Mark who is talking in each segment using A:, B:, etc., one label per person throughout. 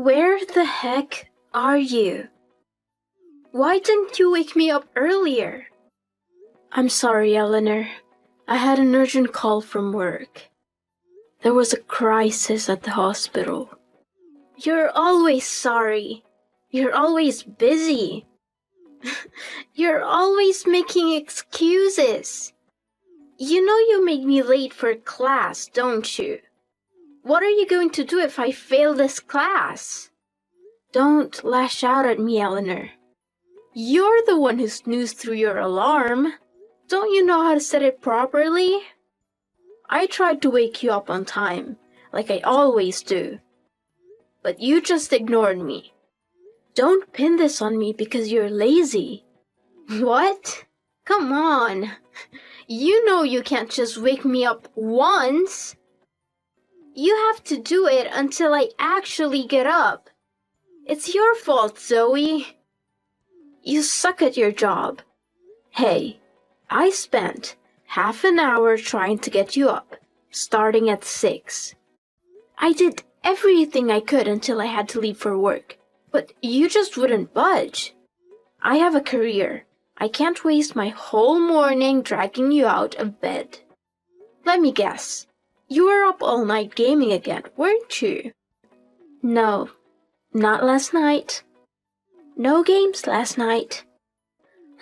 A: Where the heck are you? Why didn't you wake me up earlier? I'm sorry, Eleanor. I had an urgent call from work. There was a crisis at the hospital. You're always sorry. You're always busy. You're always making excuses. You know you made me late for class, don't you? What are you going to do if I fail this class? Don't lash out at me, Eleanor. You're the one who snoozed through your alarm. Don't you know how to set it properly? I tried to wake you up on time, like I always do. But you just ignored me. Don't pin this on me because you're lazy. What? Come on. You know you can't just wake me up once. You have to do it until I actually get up. It's your fault, Zoe. You suck at your job. Hey, I spent half an hour trying to get you up, starting at 6. I did everything I could until I had to leave for work, but you just wouldn't budge. I have a career. I can't waste my whole morning dragging you out of bed. Let me guess. You were up all night gaming again, weren't you? No, not last night. No games last night.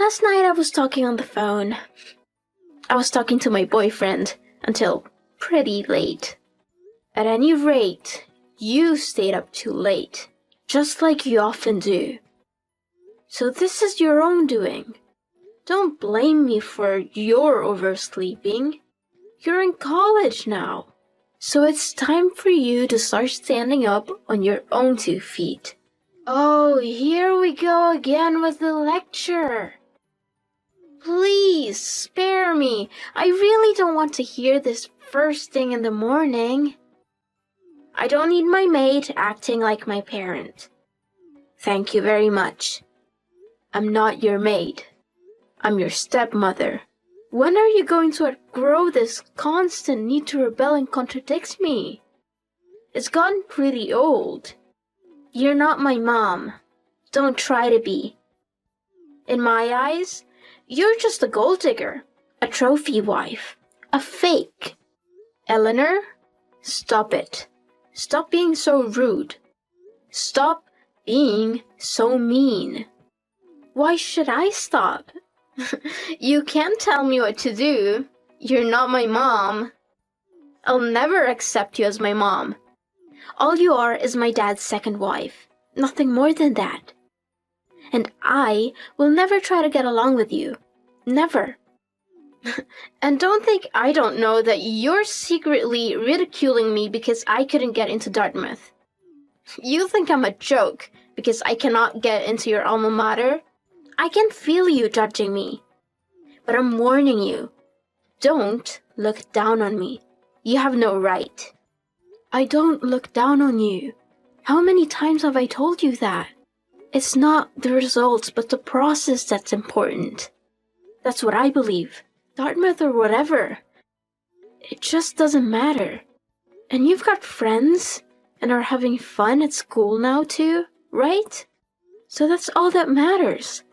A: Last night I was talking on the phone. I was talking to my boyfriend until pretty late. At any rate, you stayed up too late, just like you often do. So this is your own doing. Don't blame me for your oversleeping. You're in college now, so it's time for you to start standing up on your own 2 feet. Oh, here we go again with the lecture. Please, spare me. I really don't want to hear this first thing in the morning. I don't need my maid acting like my parent. Thank you very much. I'm not your maid. I'm your stepmother. When are you going to outgrow this constant need to rebel and contradict me? It's gotten pretty old. You're not my mom. Don't try to be. In my eyes, you're just a gold digger, a trophy wife, a fake. Eleanor, stop it. Stop being so rude. Stop being so mean. Why should I stop? You can't tell me what to do. You're not my mom. I'll never accept you as my mom. All you are is my dad's second wife. Nothing more than that. And I will never try to get along with you. Never. And don't think I don't know that you're secretly ridiculing me because I couldn't get into Dartmouth. You think I'm a joke because I cannot get into your alma mater? I can feel you judging me. But I'm warning you. Don't look down on me. You have no right. I don't look down on you. How many times have I told you that? It's not the results, but the process that's important. That's what I believe. Dartmouth or whatever. It just doesn't matter. And you've got friends and are having fun at school now too, right? So that's all that matters.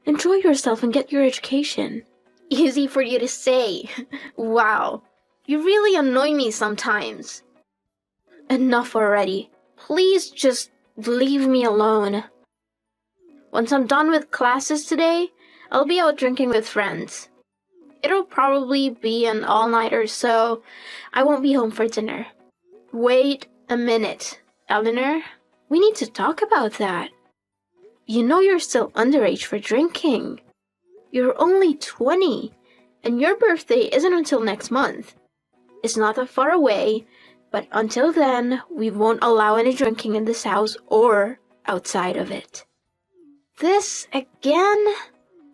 A: Enjoy yourself and get your education. Easy for you to say. Wow. You really annoy me sometimes. Enough already. Please just leave me alone. Once I'm done with classes today, I'll be out drinking with friends. It'll probably be an all-nighter, so I won't be home for dinner. Wait a minute, Eleanor. We need to talk about that. You know you're still underage for drinking. You're only 20, and your birthday isn't until next month. It's not that far away, but until then, we won't allow any drinking in this house or outside of it. This again?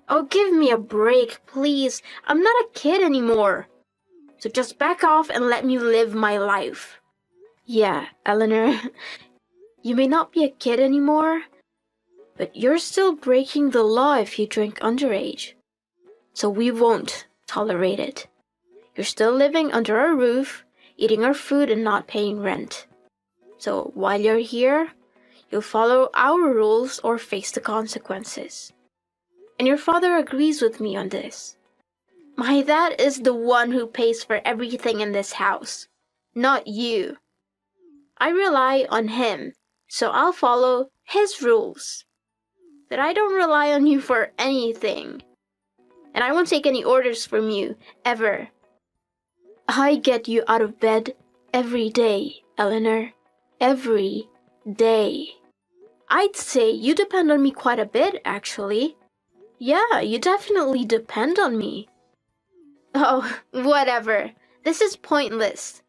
A: Oh, give me a break, please. I'm not a kid anymore. So just back off and let me live my life. Yeah, Eleanor, you may not be a kid anymore, but you're still breaking the law if you drink underage. So we won't tolerate it. You're still living under our roof, eating our food and not paying rent. So while you're here, You'll follow our rules or face the consequences. And your father agrees with me on this. My dad is the one who pays for everything in this house, not you. I rely on him, so I'll follow his rules. But I don't rely on you for anything. And I won't take any orders from you, ever. I get you out of bed every day, Eleanor. Every day. I'd say you depend on me quite a bit, actually. Yeah, you definitely depend on me. Oh, whatever. This is pointless.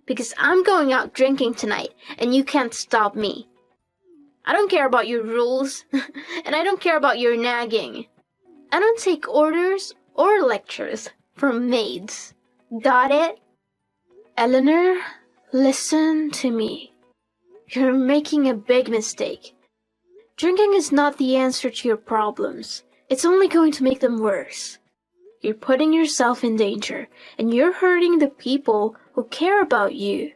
A: Because I'm going out drinking tonight, and you can't stop me. I don't care about your rules, and I don't care about your nagging. I don't take orders or lectures from maids. Got it? Eleanor, listen to me. You're making a big mistake. Drinking is not the answer to your problems. It's only going to make them worse. You're putting yourself in danger, and you're hurting the people who care about you.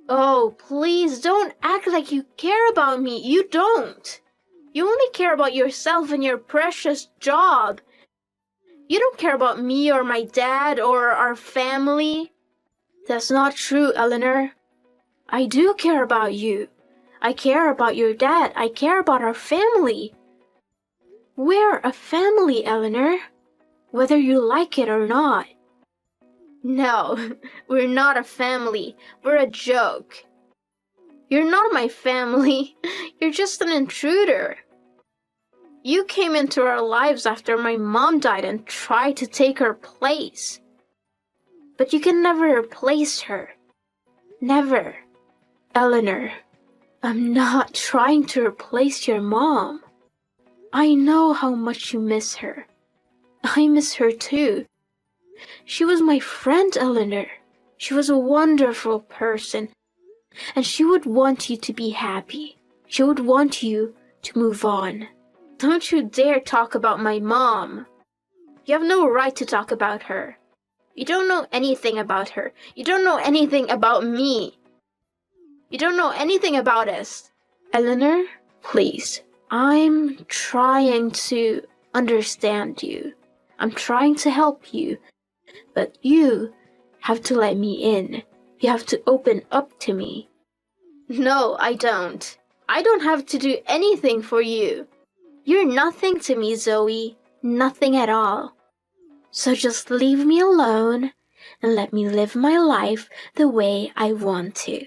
A: Oh, please don't act like you care about me. You don't. You only care about yourself and your precious job. You don't care about me or my dad or our family. That's not true, Eleanor. I do care about you. I care about your dad. I care about our family. We're a family, Eleanor. Whether you like it or not. No, we're not a family. We're a joke. You're not my family. You're just an intruder. You came into our lives after my mom died and tried to take her place. But you can never replace her. Never. Eleanor, I'm not trying to replace your mom. I know how much you miss her. I miss her too. She was my friend, Eleanor. She was a wonderful person. And she would want you to be happy. She would want you to move on. Don't you dare talk about my mom. You have no right to talk about her. You don't know anything about her. You don't know anything about me. You don't know anything about us. Eleanor, please. I'm trying to understand you. I'm trying to help you. But you have to let me in. You have to open up to me. No, I don't. I don't have to do anything for you. You're nothing to me, Zoe. Nothing at all. So just leave me alone and let me live my life the way I want to.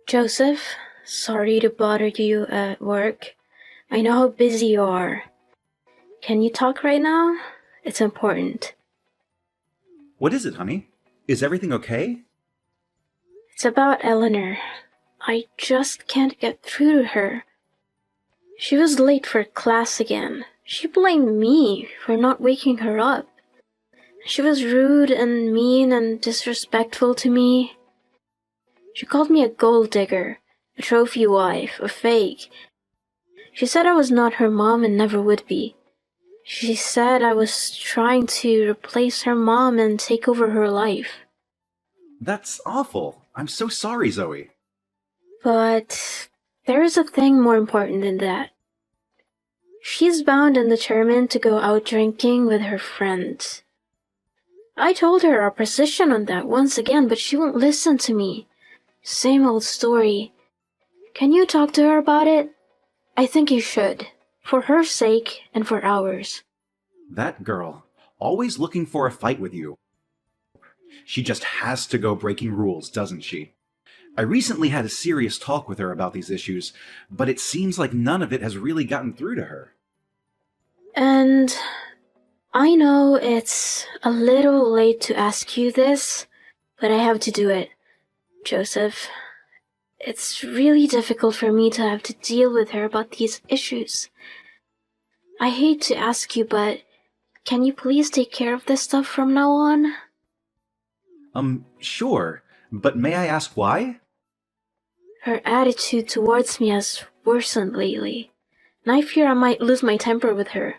A: Joseph, sorry to bother you at work. I know how busy you are. Can you talk right now? It's important.
B: What is it, honey? Is everything okay?
A: It's about Eleanor. I just can't get through to her. She was late for class again. She blamed me for not waking her up. She was rude and mean and disrespectful to me. She called me a gold digger, a trophy wife, a fake. She said I was not her mom and never would be. She said I was trying to replace her mom and take over her life.
B: That's awful. I'm so sorry, Zoe.
A: But there is a thing more important than that. She's bound and determined to go out drinking with her friends. I told her our position on that once again, but she won't listen to me. Same old story. Can you talk to her about it? I think you should. For her sake and for ours.
B: That girl, always looking for a fight with you. She just has to go breaking rules, doesn't she? I recently had a serious talk with her about these issues, but it seems like none of it has really gotten through to her.
A: And I know it's a little late to ask you this, but I have to do it. Joseph, it's really difficult for me to have to deal with her about these issues. I hate to ask you, but can you please take care of this stuff from now on?
B: Sure, but may I ask why?
A: Her attitude towards me has worsened lately, and I fear I might lose my temper with her.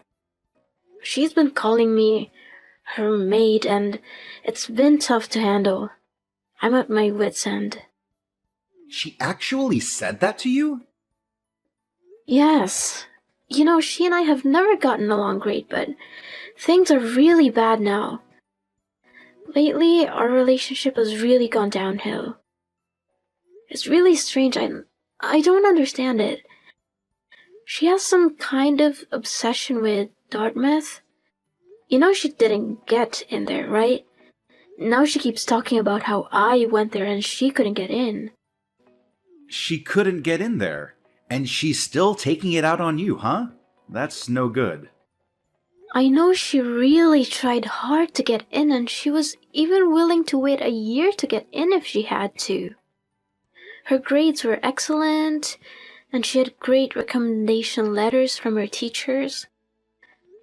A: She's been calling me her maid, and it's been tough to handle. I'm at my wit's end.
B: She actually said that to you?
A: Yes. You know, she and I have never gotten along great, but things are really bad now. Lately, our relationship has really gone downhill. It's really strange. I don't understand it. She has some kind of obsession with Dartmouth. You know she didn't get in there, right? Now she keeps talking about how I went there and she couldn't get in.
B: She couldn't get in there, and she's still taking it out on you, huh? That's no good.
A: I know she really tried hard to get in, and she was even willing to wait a year to get in if she had to. Her grades were excellent, and she had great recommendation letters from her teachers.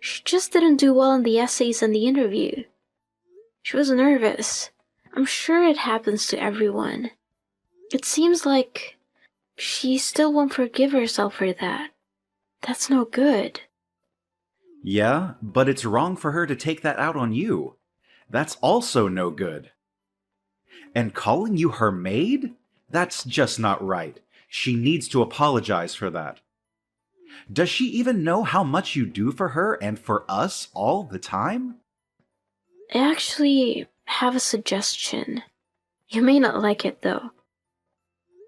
A: She just didn't do well in the essays and the interview. She was nervous. I'm sure it happens to everyone. It seems like she still won't forgive herself for that. That's no good.
B: Yeah, but it's wrong for her to take that out on you. That's also no good. And calling you her maid? That's just not right. She needs to apologize for that. Does she even know how much you do for her and for us all the time?
A: I actually have a suggestion. You may not like it though.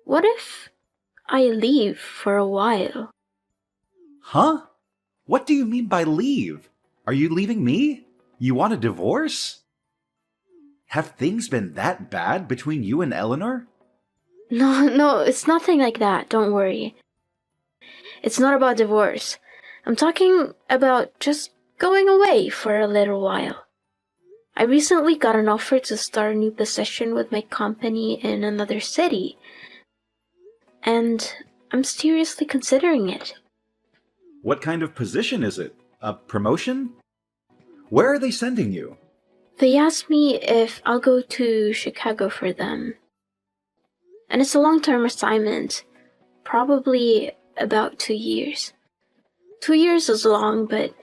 A: What if I leave for a while?
B: Huh? What do you mean by leave? Are you leaving me? You want a divorce? Have things been that bad between you and Eleanor?
A: No, it's nothing like that, don't worry. It's not about divorce. I'm talking about just going away for a little while. I recently got an offer to start a new position with my company in another city, and I'm seriously considering it.
B: What kind of position is it? A promotion? Where are they sending you?
A: They asked me if I'll go to Chicago for them. And it's a long-term assignment, probably about 2 years. 2 years is long, but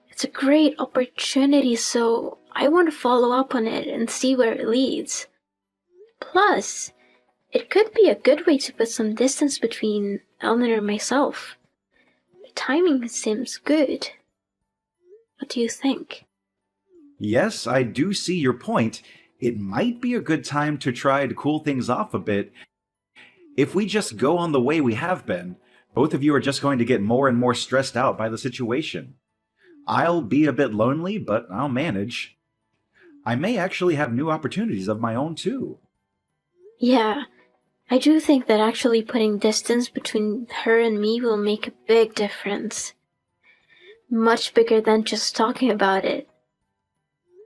A: it's a great opportunity, so I want to follow up on it and see where it leads. Plus, it could be a good way to put some distance between Eleanor and myself. The timing seems good. What do you think?
B: Yes, I do see your point. It might be a good time to try to cool things off a bit. If we just go on the way we have been, both of you are just going to get more and more stressed out by the situation. I'll be a bit lonely, but I'll manage. I may actually have new opportunities of my own, too.
A: Yeah, I do think that actually putting distance between her and me will make a big difference. Much bigger than just talking about it.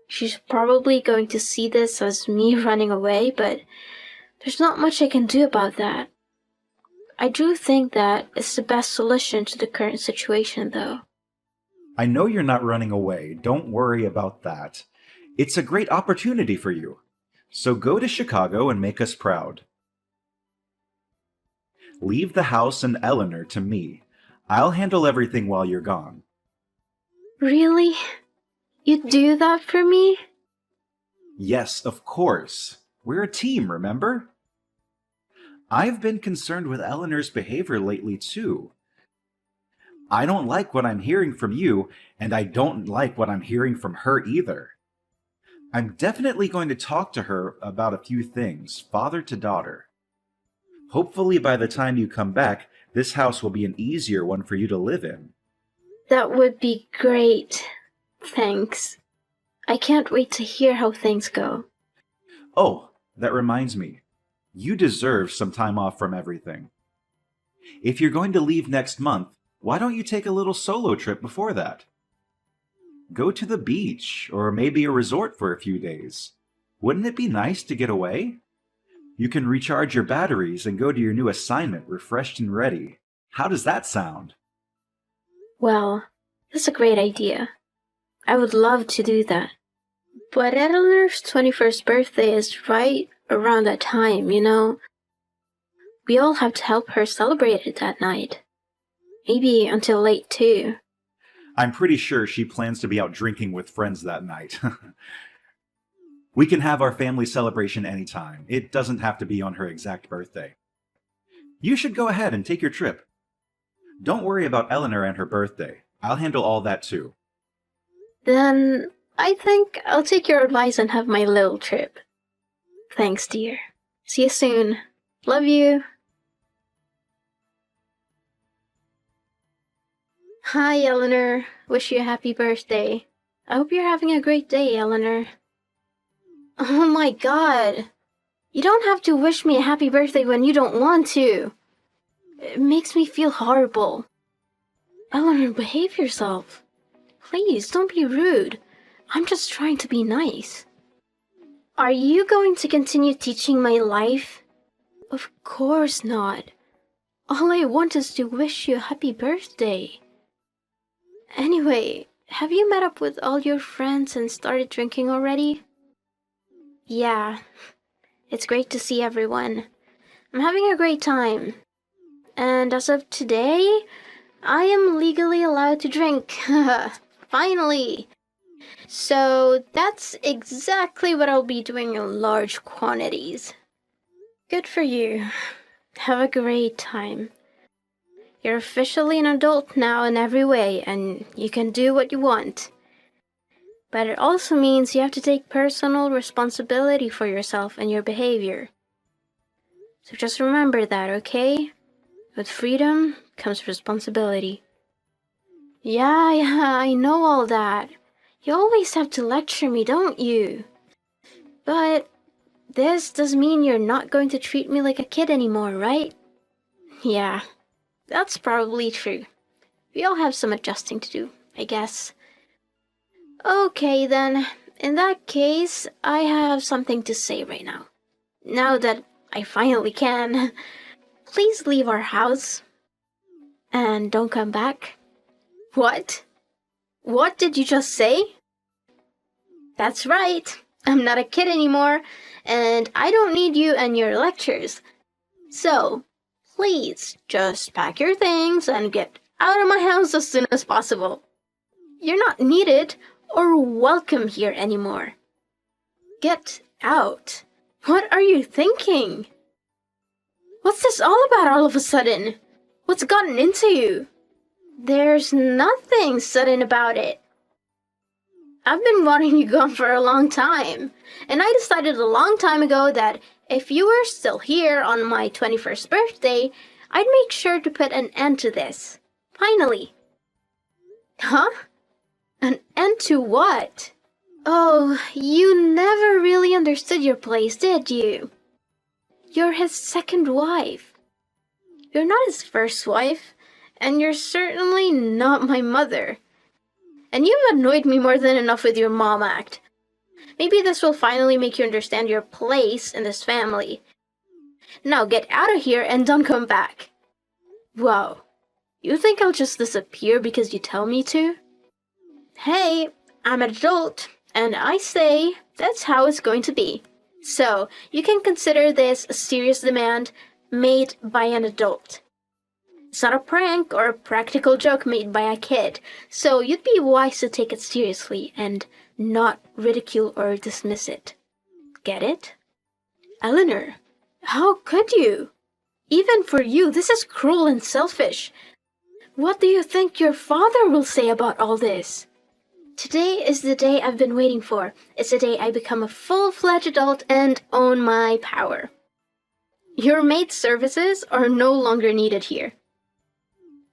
A: She's probably going to see this as me running away, but there's not much I can do about that. I do think that it's the best solution to the current situation, though.
B: I know you're not running away. Don't worry about that. It's a great opportunity for you. So go to Chicago and make us proud. Leave the house and Eleanor to me. I'll handle everything while you're gone.
A: Really? You'd do that for me?
B: Yes, of course. We're a team, remember? I've been concerned with Eleanor's behavior lately, too. I don't like what I'm hearing from you, and I don't like what I'm hearing from her either. I'm definitely going to talk to her about a few things, father to daughter. Hopefully by the time you come back, this house will be an easier one for you to live in.
A: That would be great. Thanks. I can't wait to hear how things go.
B: Oh, that reminds me. You deserve some time off from everything. If you're going to leave next month, why don't you take a little solo trip before that? Go to the beach, or maybe a resort for a few days. Wouldn't it be nice to get away? You can recharge your batteries and go to your new assignment refreshed and ready. How does that sound?
A: Well, that's a great idea. I would love to do that. But Eleanor's 21st birthday is right around that time, you know? We all have to help her celebrate it that night. Maybe until late, too.
B: I'm pretty sure she plans to be out drinking with friends that night. We can have our family celebration anytime. It doesn't have to be on her exact birthday. You should go ahead and take your trip. Don't worry about Eleanor and her birthday. I'll handle all that too.
A: Then I think I'll take your advice and have my little trip. Thanks, dear. See you soon. Love you. Hi, Eleanor. Wish you a happy birthday. I hope you're having a great day, Eleanor. Oh my god. You don't have to wish me a happy birthday when you don't want to. It makes me feel horrible. Eleanor, behave yourself. Please, don't be rude. I'm just trying to be nice. Are you going to continue teaching my life? Of course not. All I want is to wish you a happy birthday. Anyway, have you met up with all your friends and started drinking already? Yeah, it's great to see everyone. I'm having a great time. And as of today, I am legally allowed to drink. Finally! So that's exactly what I'll be doing in large quantities. Good for you. Have a great time. You're officially an adult now in every way, and you can do what you want. But it also means you have to take personal responsibility for yourself and your behavior. So just remember that, okay? With freedom comes responsibility. Yeah, I know all that. You always have to lecture me, don't you? But this does mean you're not going to treat me like a kid anymore, right? Yeah, that's probably true. We all have some adjusting to do, I guess. Okay then, in that case, I have something to say right now. Now that I finally can. Please leave our house. And don't come back. What? What did you just say? That's right. I'm not a kid anymore, and I don't need you and your lectures. So, please just pack your things and get out of my house as soon as possible. You're not needed or welcome here anymore. Get out. What are you thinking? What's this all about all of a sudden? What's gotten into you? There's nothing sudden about it. I've been wanting you gone for a long time, and I decided a long time ago that if you were still here on my 21st birthday, I'd make sure to put an end to this. Finally. Huh? An end to what? Oh, you never really understood your place, did you? You're his second wife. You're not his first wife, and you're certainly not my mother. And you've annoyed me more than enough with your mom act. Maybe this will finally make you understand your place in this family. Now get out of here and don't come back. Wow, you think I'll just disappear because you tell me to? Hey, I'm an adult, and I say that's how it's going to be. So, you can consider this a serious demand made by an adult. It's not a prank or a practical joke made by a kid, so you'd be wise to take it seriously and not ridicule or dismiss it. Get it? Eleanor, how could you? Even for you, this is cruel and selfish. What do you think your father will say about all this? Today is the day I've been waiting for. It's the day I become a full-fledged adult and own my power. Your maid services are no longer needed here.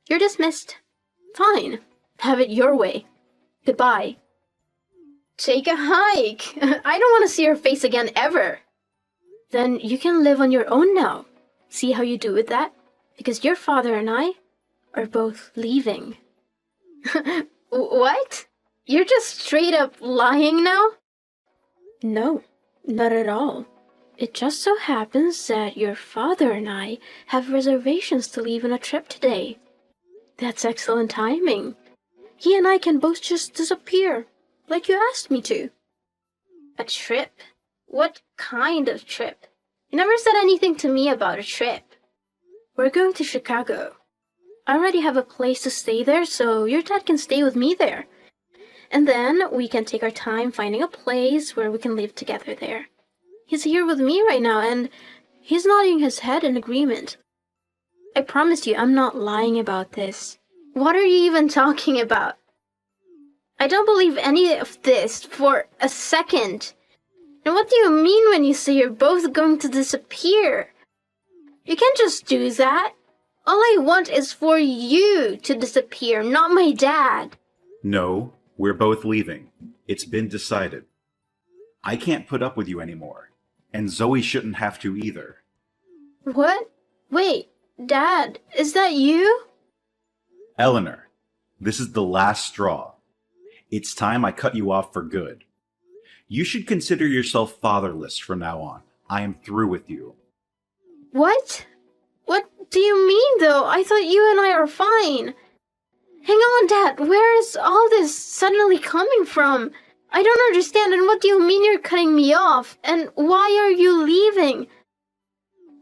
A: You're dismissed. Fine. Have it your way. Goodbye. Take a hike. I don't want to see your face again ever. Then you can live on your own now. See how you do with that? Because your father and I are both leaving. What? You're just straight up lying now? No, not at all. It just so happens that your father and I have reservations to leave on a trip today. That's excellent timing. He and I can both just disappear, like you asked me to. A trip? What kind of trip? You never said anything to me about a trip. We're going to Chicago. I already have a place to stay there, so your dad can stay with me there. And then we can take our time finding a place where we can live together there. He's here with me right now, and he's nodding his head in agreement. I promise you, I'm not lying about this. What are you even talking about? I don't believe any of this for a second. And what do you mean when you say you're both going to disappear? You can't just do that. All I want is for you to disappear, not my dad.
B: No, we're both leaving. It's been decided. I can't put up with you anymore, and Zoe shouldn't have to either.
A: What? Wait, Dad, is that you?
B: Eleanor, this is the last straw. It's time I cut you off for good. You should consider yourself fatherless from now on. I am through with you.
A: What? What do you mean, though? I thought you and I are fine. Hang on, Dad. Where is all this suddenly coming from? I don't understand. And what do you mean you're cutting me off? And why are you leaving?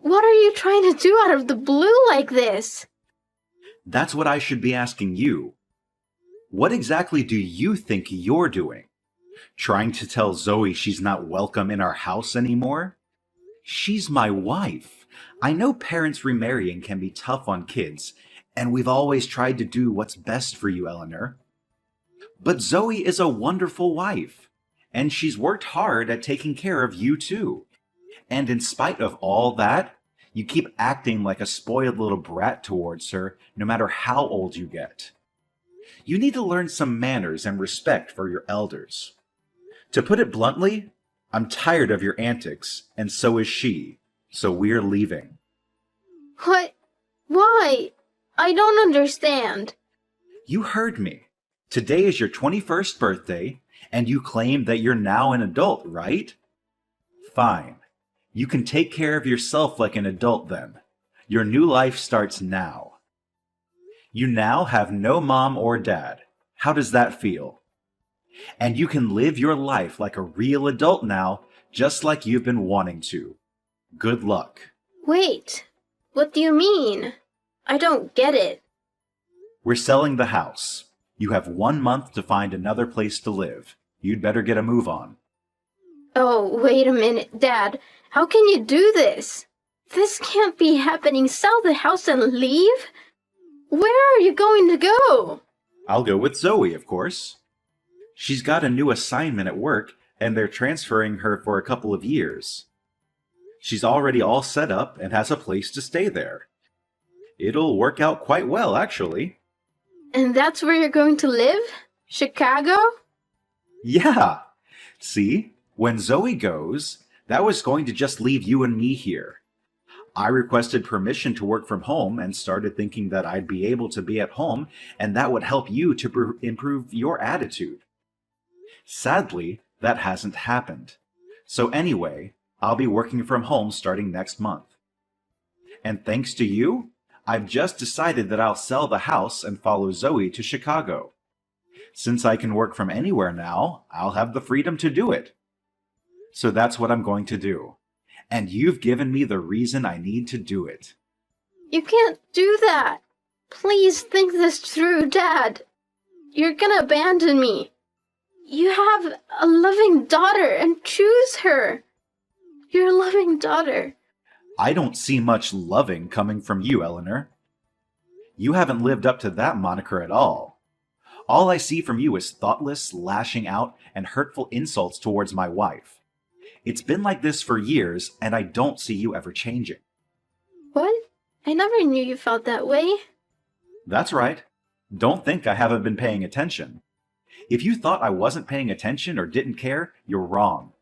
A: What are you trying to do out of the blue like this?
B: That's what I should be asking you. What exactly do you think you're doing? Trying to tell Zoe she's not welcome in our house anymore? She's my wife. I know parents remarrying can be tough on kids, and we've always tried to do what's best for you, Eleanor. But Zoe is a wonderful wife, and she's worked hard at taking care of you too. And in spite of all that, you keep acting like a spoiled little brat towards her, no matter how old you get. You need to learn some manners and respect for your elders. To put it bluntly, I'm tired of your antics, and so is she, so we're leaving.
A: What? Why? I don't understand.
B: You heard me. Today is your 21st birthday, and you claim that you're now an adult, right? Fine. You can take care of yourself like an adult then. Your new life starts now. You now have no mom or dad. How does that feel? And you can live your life like a real adult now, just like you've been wanting to. Good luck.
A: Wait, what do you mean? I don't get it.
B: We're selling the house. You have 1 month to find another place to live. You'd better get a move on.
A: Oh, wait a minute, Dad. How can you do this? This can't be happening. Sell the house and leave? Where are you going to go?
B: I'll go with Zoe, of course. She's got a new assignment at work, and they're transferring her for a couple of years. She's already all set up and has a place to stay there. It'll work out quite well, actually.
A: And that's where you're going to live? Chicago?
B: Yeah. See, when Zoe goes, that was going to just leave you and me here. I requested permission to work from home and started thinking that I'd be able to be at home and that would help you to improve your attitude. Sadly, that hasn't happened. So anyway, I'll be working from home starting next month. And thanks to you, I've just decided that I'll sell the house and follow Zoe to Chicago. Since I can work from anywhere now, I'll have the freedom to do it. So that's what I'm going to do. And you've given me the reason I need to do it.
A: You can't do that. Please think this through, Dad. You're gonna abandon me. You have a loving daughter, and choose her. Your loving daughter.
B: I don't see much loving coming from you, Eleanor. You haven't lived up to that moniker at all. All I see from you is thoughtless lashing out and hurtful insults towards my wife. It's been like this for years, and I don't see you ever changing.
A: What? I never knew you felt that way.
B: That's right. Don't think I haven't been paying attention. If you thought I wasn't paying attention or didn't care, you're wrong.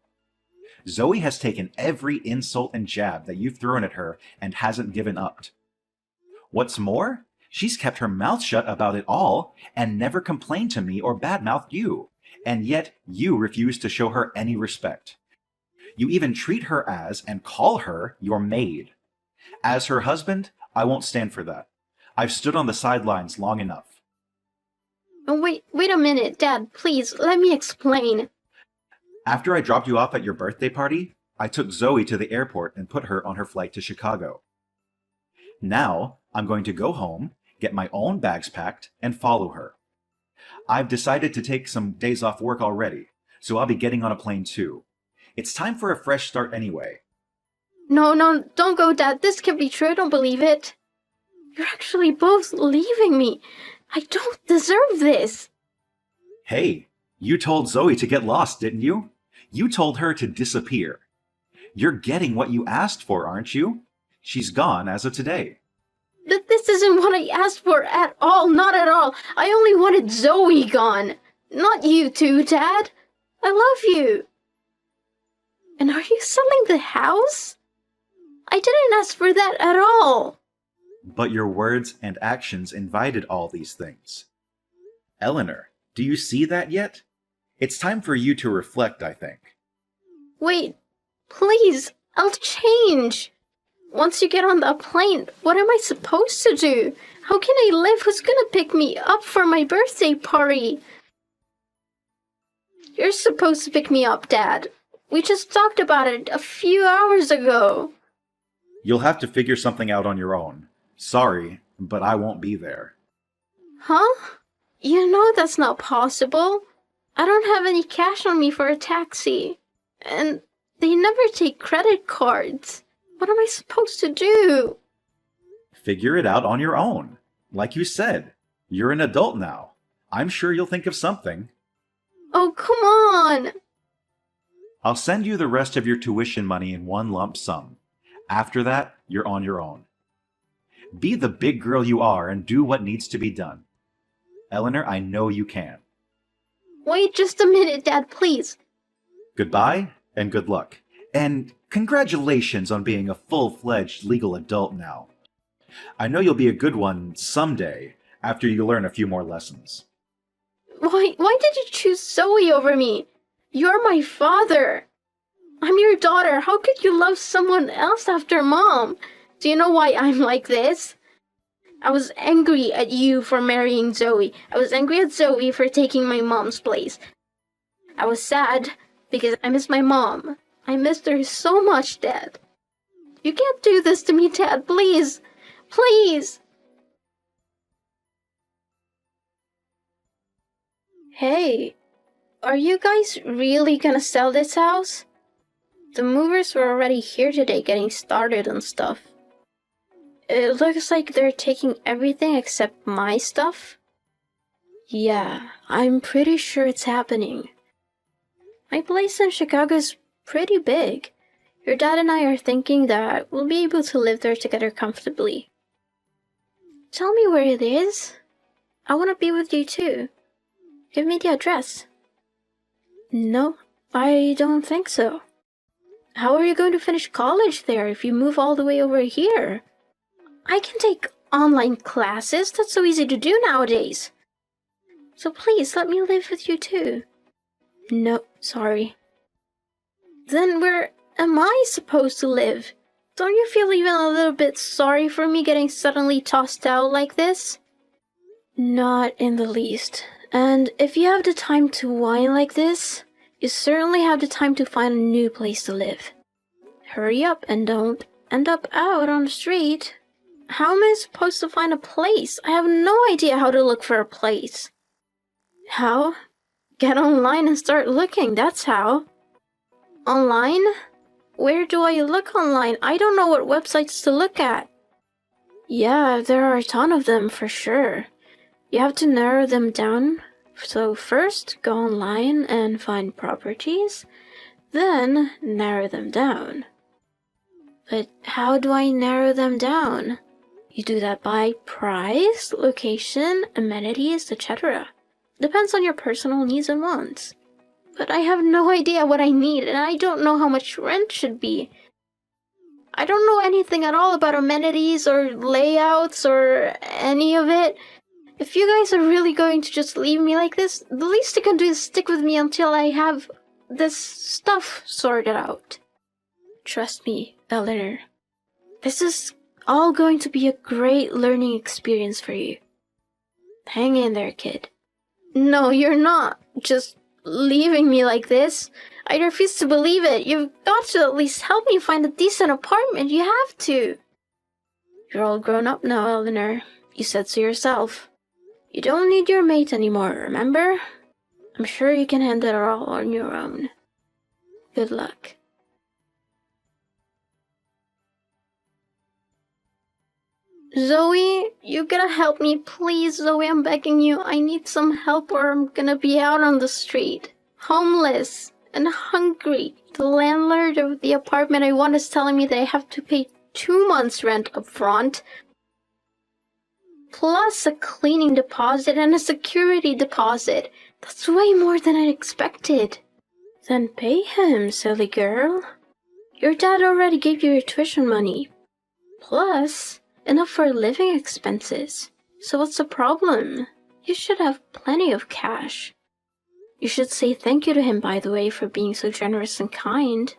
B: Zoe has taken every insult and jab that you've thrown at her and hasn't given up. What's more, she's kept her mouth shut about it all and never complained to me or badmouthed you, and yet you refuse to show her any respect. You even treat her as and call her your maid. As her husband, I won't stand for that. I've stood on the sidelines long enough.
A: Oh, wait a minute, Dad. Please, let me explain.
B: After I dropped you off at your birthday party, I took Zoe to the airport and put her on her flight to Chicago. Now, I'm going to go home, get my own bags packed, and follow her. I've decided to take some days off work already, so I'll be getting on a plane too. It's time for a fresh start anyway.
A: No, don't go, Dad. This can't be true. I don't believe it. You're actually both leaving me. I don't deserve this.
B: Hey, you told Zoe to get lost, didn't you? You told her to disappear. You're getting what you asked for, aren't you? She's gone as of today.
A: But this isn't what I asked for at all. Not at all. I only wanted Zoe gone. Not you two, Dad. I love you. And are you selling the house? I didn't ask for that at all.
B: But your words and actions invited all these things. Eleanor, do you see that yet? It's time for you to reflect, I think.
A: Wait, please, I'll change. Once you get on the plane, what am I supposed to do? How can I live? Who's gonna pick me up for my birthday party? You're supposed to pick me up, Dad. We just talked about it a few hours ago.
B: You'll have to figure something out on your own. Sorry, but I won't be there.
A: Huh? You know that's not possible. I don't have any cash on me for a taxi. And they never take credit cards. What am I supposed to do?
B: Figure it out on your own. Like you said, you're an adult now. I'm sure you'll think of something.
A: Oh, come on!
B: I'll send you the rest of your tuition money in one lump sum. After that, you're on your own. Be the big girl you are and do what needs to be done. Eleanor, I know you can.
A: Wait just a minute, Dad, please.
B: Goodbye and good luck. And congratulations on being a full-fledged legal adult now. I know you'll be a good one someday after you learn a few more lessons.
A: Why did you choose Zoe over me? You're my father. I'm your daughter. How could you love someone else after Mom? Do you know why I'm like this? I was angry at you for marrying Zoe. I was angry at Zoe for taking my mom's place. I was sad because I miss my mom. I missed her so much, Dad. You can't do this to me, Dad. Please. Please. Hey, are you guys really gonna sell this house? The movers were already here today getting started on stuff. It looks like they're taking everything except my stuff. Yeah, I'm pretty sure it's happening. My place in Chicago is pretty big. Your dad and I are thinking that we'll be able to live there together comfortably. Tell me where it is. I want to be with you too. Give me the address. No, I don't think so. How are you going to finish college there if you move all the way over here? I can take online classes. That's so easy to do nowadays. So please let me live with you too. No, sorry. Then where am I supposed to live? Don't you feel even a little bit sorry for me getting suddenly tossed out like this? Not in the least. And if you have the time to whine like this, you certainly have the time to find a new place to live. Hurry up and don't end up out on the street. How am I supposed to find a place? I have no idea how to look for a place. How? Get online and start looking, that's how. Online? Where do I look online? I don't know what websites to look at. Yeah, there are a ton of them for sure. You have to narrow them down. So first, go online and find properties, then narrow them down. But how do I narrow them down? You do that by price, location, amenities, etc. Depends on your personal needs and wants. But I have no idea what I need, and I don't know how much rent should be. I don't know anything at all about amenities or layouts or any of it. If you guys are really going to just leave me like this, the least you can do is stick with me until I have this stuff sorted out. Trust me, Eleanor. This is all going to be a great learning experience for you. Hang in there, kid. No, you're not just leaving me like this. I refuse to believe it. You've got to at least help me find a decent apartment. You have to. You're all grown up now, Eleanor. You said so yourself. You don't need your mate anymore, remember? I'm sure you can handle it all on your own. Good luck. Zoe, you gotta help me, please, Zoe, I'm begging you. I need some help or I'm gonna be out on the street. Homeless and hungry. The landlord of the apartment I want is telling me that I have to pay 2 months' rent up front, plus a cleaning deposit and a security deposit. That's way more than I expected. Then pay him, silly girl. Your dad already gave you your tuition money. Plus, enough for living expenses. So what's the problem? You should have plenty of cash. You should say thank you to him, by the way, for being so generous and kind.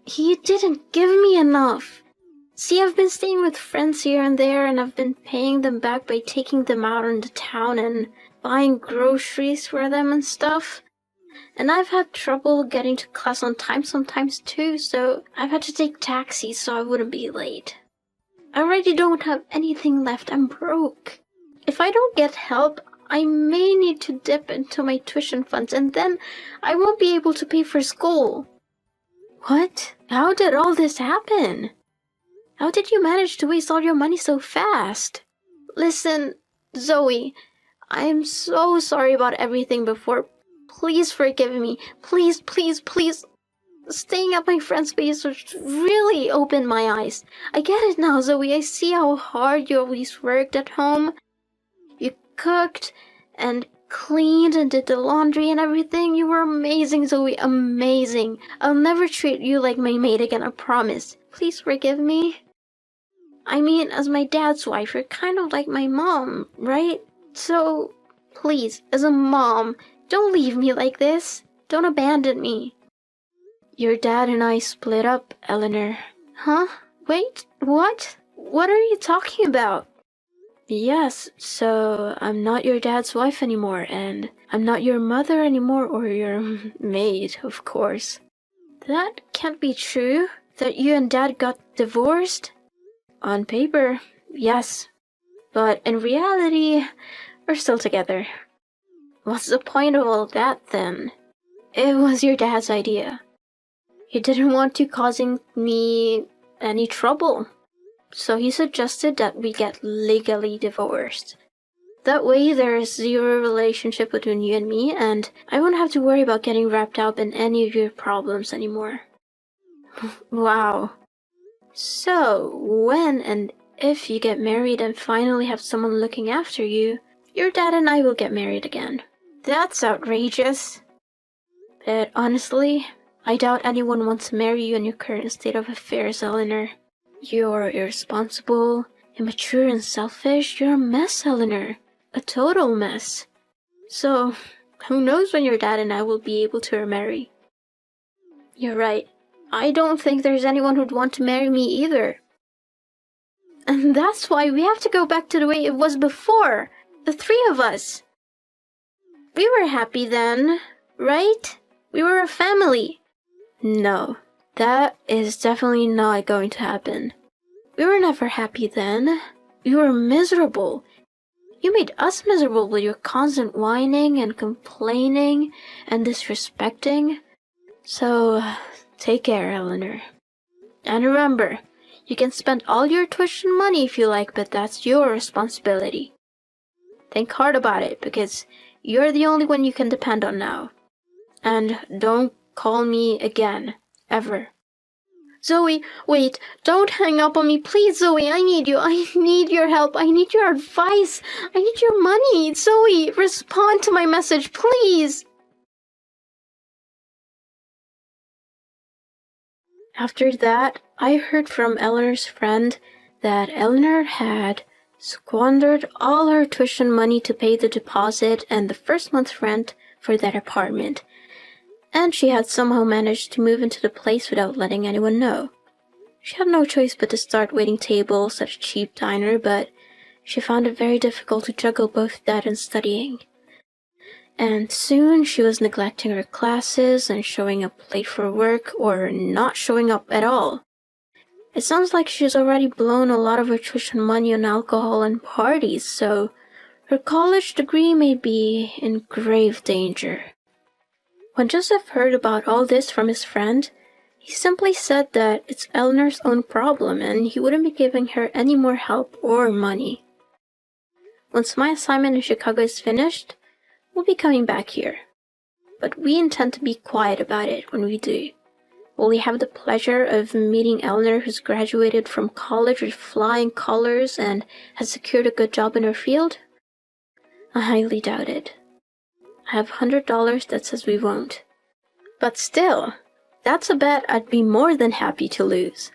A: He didn't give me enough. See, I've been staying with friends here and there, and I've been paying them back by taking them out into town and buying groceries for them and stuff. And I've had trouble getting to class on time sometimes too, so I've had to take taxis so I wouldn't be late. I already don't have anything left. I'm broke. If I don't get help, I may need to dip into my tuition funds, and then I won't be able to pay for school. What? How did all this happen? How did you manage to waste all your money so fast? Listen, Zoe, I am so sorry about everything before. Please forgive me. Please, please, please. Staying at my friend's place really opened my eyes. I get it now, Zoe. I see how hard you always worked at home. You cooked and cleaned and did the laundry and everything. You were amazing, Zoe. Amazing. I'll never treat you like my maid again, I promise. Please forgive me. I mean, as my dad's wife, you're kind of like my mom, right? So, please, as a mom, don't leave me like this. Don't abandon me. Your dad and I split up, Eleanor. Huh? Wait, what? What are you talking about? Yes, so I'm not your dad's wife anymore, and I'm not your mother anymore, or your maid, of course. That can't be true. That you and Dad got divorced? On paper, yes. But in reality, we're still together. What's the point of all that, then? It was your dad's idea. He didn't want you causing me any trouble. So he suggested that we get legally divorced. That way there is zero relationship between you and me, and I won't have to worry about getting wrapped up in any of your problems anymore. Wow. So, when and if you get married and finally have someone looking after you, your dad and I will get married again. That's outrageous. But honestly, I doubt anyone wants to marry you in your current state of affairs, Eleanor. You're irresponsible, immature, and selfish. You're a mess, Eleanor. A total mess. So, who knows when your dad and I will be able to remarry. You're right. I don't think there's anyone who'd want to marry me either. And that's why we have to go back to the way it was before. The three of us. We were happy then, right? We were a family. No, that is definitely not going to happen. We were never happy then. We were miserable. You made us miserable with your constant whining and complaining and disrespecting. So, take care, Eleanor. And remember, you can spend all your tuition money if you like, but that's your responsibility. Think hard about it, because you're the only one you can depend on now. And don't call me again, ever. Zoe, wait, don't hang up on me, please, Zoe, I need you. I need your help. I need your advice. I need your money. Zoe, respond to my message, please. After that, I heard from Eleanor's friend that Eleanor had squandered all her tuition money to pay the deposit and the first month's rent for that apartment, and she had somehow managed to move into the place without letting anyone know. She had no choice but to start waiting tables at a cheap diner, but she found it very difficult to juggle both that and studying. And soon she was neglecting her classes and showing up late for work or not showing up at all. It sounds like she's already blown a lot of her tuition money on alcohol and parties, so Her college degree may be in grave danger. When Joseph heard about all this from his friend, he simply said that it's Eleanor's own problem and he wouldn't be giving her any more help or money. Once my assignment in Chicago is finished, we'll be coming back here. But we intend to be quiet about it when we do. Will we have the pleasure of meeting Eleanor, who's graduated from college with flying colors and has secured a good job in her field? I highly doubt it. I have $100 that says we won't. But still, that's a bet I'd be more than happy to lose.